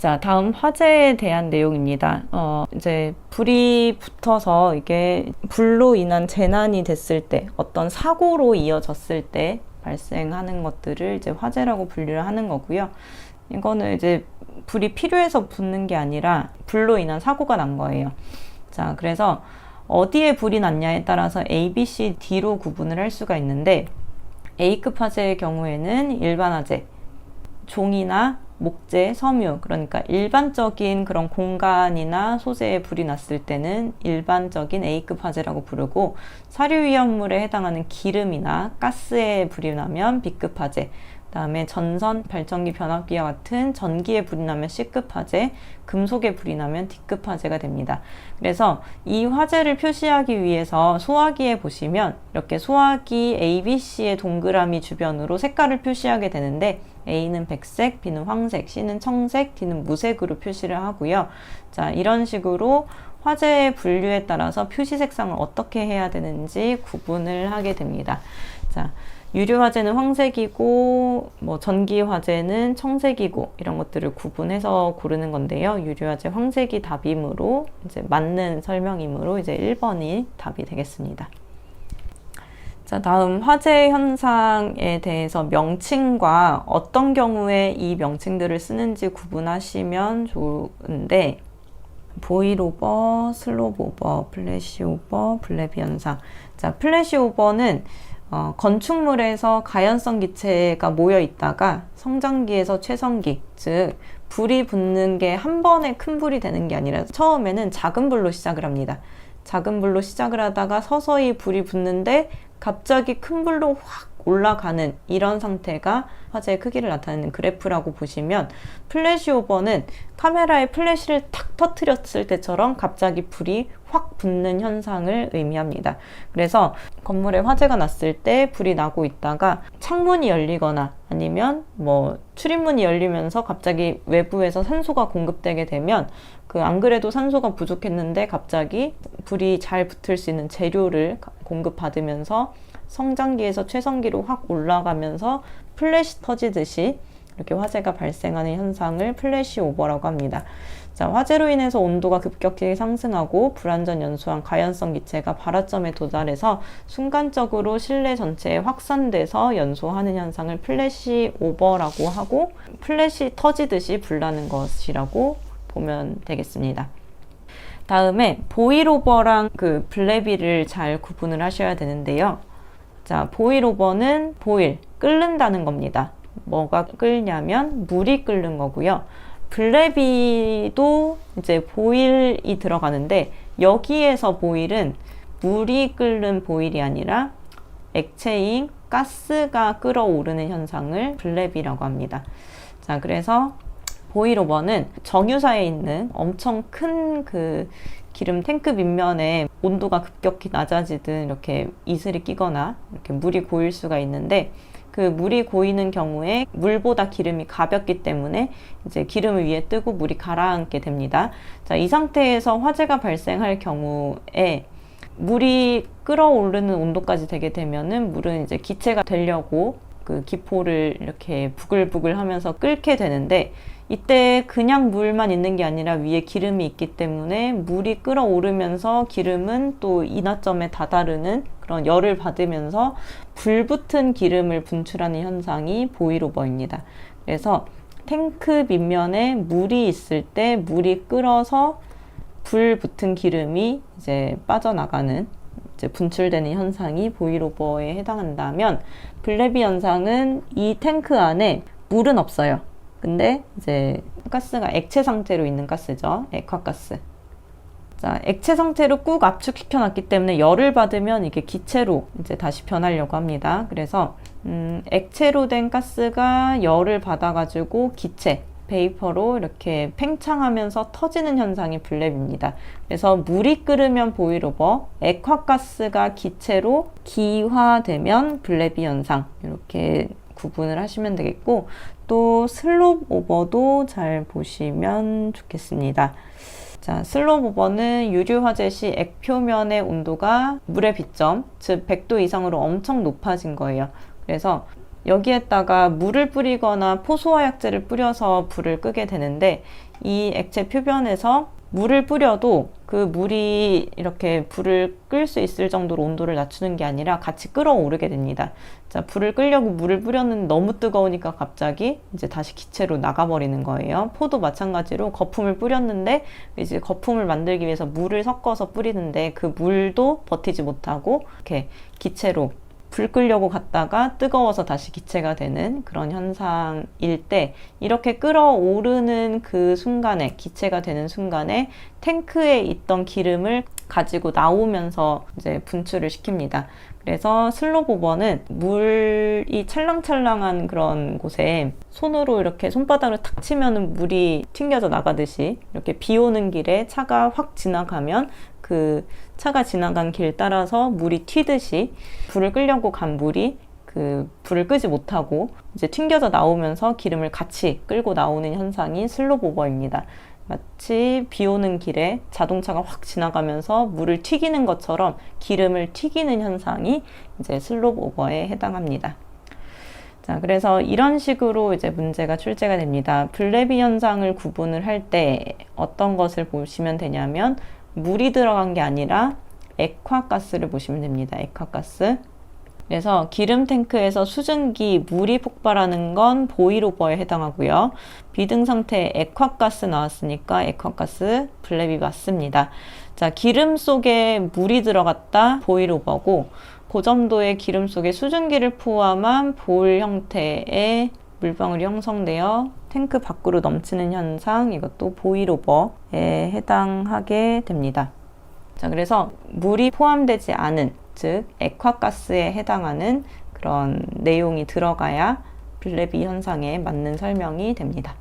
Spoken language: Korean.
자, 다음 화재에 대한 내용입니다. 이제 불이 붙어서 이게 불로 인한 재난이 됐을 때, 어떤 사고로 이어졌을 때 발생하는 것들을 이제 화재라고 분류를 하는 거고요. 이거는 이제 불이 필요해서 붙는 게 아니라 불로 인한 사고가 난 거예요. 자, 그래서 어디에 불이 났냐에 따라서 A, B, C, D로 구분을 할 수가 있는데, A급 화재의 경우에는 일반 화재, 종이나 목재, 섬유, 그러니까 일반적인 그런 공간이나 소재에 불이 났을 때는 일반적인 A급 화재라고 부르고, 사료위험물에 해당하는 기름이나 가스에 불이 나면 B급 화재, 그다음에 전선, 발전기, 변압기와 같은 전기에 불이 나면 C급 화재, 금속에 불이 나면 D급 화재가 됩니다. 그래서 이 화재를 표시하기 위해서 소화기에 보시면 이렇게 소화기 A, B, C의 동그라미 주변으로 색깔을 표시하게 되는데, A는 백색, B는 황색, C는 청색, D는 무색으로 표시를 하고요. 자, 이런 식으로 화재의 분류에 따라서 표시 색상을 어떻게 해야 되는지 구분을 하게 됩니다. 자, 유류 화재는 황색이고, 전기 화재는 청색이고, 이런 것들을 구분해서 고르는 건데요. 유류 화재 황색이 답이므로, 이제 맞는 설명이므로 이제 1번이 답이 되겠습니다. 자, 다음 화재 현상에 대해서 명칭과 어떤 경우에 이 명칭들을 쓰는지 구분하시면 좋은데, 보일오버, 슬롭오버, 플래시오버, 블래비 현상. 자, 플래시오버는 건축물에서 가연성 기체가 모여 있다가 성장기에서 최성기, 즉 불이 붙는 게 한 번에 큰 불이 되는 게 아니라 처음에는 작은 불로 시작을 합니다. 작은 불로 시작을 하다가 서서히 불이 붙는데 갑자기 큰 불로 확 올라가는 이런 상태가 화재의 크기를 나타내는 그래프라고 보시면, 플래시오버는 카메라에 플래시를 탁 터뜨렸을 때처럼 갑자기 불이 확 붙는 현상을 의미합니다. 그래서 건물에 화재가 났을 때 불이 나고 있다가 창문이 열리거나 아니면 출입문이 열리면서 갑자기 외부에서 산소가 공급되게 되면, 안 그래도 산소가 부족했는데 갑자기 불이 잘 붙을 수 있는 재료를 공급받으면서 성장기에서 최성기로 확 올라가면서 플래시 터지듯이 이렇게 화재가 발생하는 현상을 플래시 오버라고 합니다. 자, 화재로 인해서 온도가 급격히 상승하고 불완전 연소한 가연성 기체가 발화점에 도달해서 순간적으로 실내 전체에 확산돼서 연소하는 현상을 플래시 오버라고 하고, 플래시 터지듯이 불나는 것이라고 보면 되겠습니다. 다음에 보일오버랑 블래비를 잘 구분을 하셔야 되는데요. 자, 보일오버는 보일, 끓는다는 겁니다. 뭐가 끓냐면 물이 끓는 거고요. 블래비도 이제 보일이 들어가는데, 여기에서 보일은 물이 끓는 보일이 아니라 액체인 가스가 끓어오르는 현상을 블래비라고 합니다. 자, 그래서 보일오버는 정유사에 있는 엄청 큰 기름 탱크 밑면에 온도가 급격히 낮아지든 이렇게 이슬이 끼거나 이렇게 물이 고일 수가 있는데, 그 물이 고이는 경우에 물보다 기름이 가볍기 때문에 이제 기름을 위에 뜨고 물이 가라앉게 됩니다. 자, 이 상태에서 화재가 발생할 경우에 물이 끓어오르는 온도까지 되게 되면은 물은 이제 기체가 되려고 기포를 이렇게 부글부글 하면서 끓게 되는데, 이때 그냥 물만 있는 게 아니라 위에 기름이 있기 때문에 물이 끓어오르면서 기름은 또 인화점에 다다르는 그런 열을 받으면서 불붙은 기름을 분출하는 현상이 보일오버입니다. 그래서 탱크 밑면에 물이 있을 때 물이 끓어서 불 붙은 기름이 이제 빠져나가는, 이제 분출되는 현상이 보일오버에 해당한다면, 블래비 현상은 이 탱크 안에 물은 없어요. 근데 이제 가스가 액체 상태로 있는 가스죠. 액화가스. 자, 액체 상태로 꾹 압축시켜 놨기 때문에 열을 받으면 이게 기체로 이제 다시 변하려고 합니다. 그래서 액체로 된 가스가 열을 받아가지고 기체, 베이퍼로 이렇게 팽창하면서 터지는 현상이 블랩입니다. 그래서 물이 끓으면 보일오버, 액화가스가 기체로 기화되면 블랩이 현상, 이렇게 구분을 하시면 되겠고, 또 슬롭 오버도 잘 보시면 좋겠습니다. 자, 슬롭 오버는 유류 화재 시 액 표면의 온도가 물의 비점, 즉 100도 이상으로 엄청 높아진 거예요. 그래서 여기에다가 물을 뿌리거나 포수화약제를 뿌려서 불을 끄게 되는데, 이 액체 표면에서 물을 뿌려도 그 물이 이렇게 불을 끌 수 있을 정도로 온도를 낮추는 게 아니라 같이 끓어오르게 됩니다. 자, 불을 끌려고 물을 뿌렸는데 너무 뜨거우니까 갑자기 이제 다시 기체로 나가버리는 거예요. 포도 마찬가지로 거품을 뿌렸는데 이제 거품을 만들기 위해서 물을 섞어서 뿌리는데 그 물도 버티지 못하고 이렇게 기체로 불 끄려고 갔다가 뜨거워서 다시 기체가 되는 그런 현상일 때, 이렇게 끓어오르는 그 순간에, 기체가 되는 순간에 탱크에 있던 기름을 가지고 나오면서 이제 분출을 시킵니다. 그래서 슬로보버는 물이 찰랑찰랑한 그런 곳에 손으로 이렇게 손바닥으로 탁 치면 물이 튕겨져 나가듯이, 이렇게 비 오는 길에 차가 확 지나가면 그 차가 지나간 길 따라서 물이 튀듯이 불을 끄려고 간 물이 그 불을 끄지 못하고 이제 튕겨져 나오면서 기름을 같이 끌고 나오는 현상이 슬로보버입니다. 마치 비 오는 길에 자동차가 확 지나가면서 물을 튀기는 것처럼 기름을 튀기는 현상이 이제 슬로보버에 해당합니다. 자, 그래서 이런 식으로 이제 문제가 출제가 됩니다. 블레비 현상을 구분을 할 때 어떤 것을 보시면 되냐면, 물이 들어간 게 아니라 액화가스를 보시면 됩니다. 액화가스. 그래서 기름 탱크에서 수증기, 물이 폭발하는 건 보일오버에 해당하고요. 비등 상태에 액화가스 나왔으니까 액화가스 블레비 맞습니다. 자, 기름 속에 물이 들어갔다 보일오버고, 고점도의 기름 속에 수증기를 포함한 볼 형태의 물방울이 형성되어 탱크 밖으로 넘치는 현상, 이것도 보일오버에 해당하게 됩니다. 자, 그래서 물이 포함되지 않은, 즉 액화가스에 해당하는 그런 내용이 들어가야 블레비 현상에 맞는 설명이 됩니다.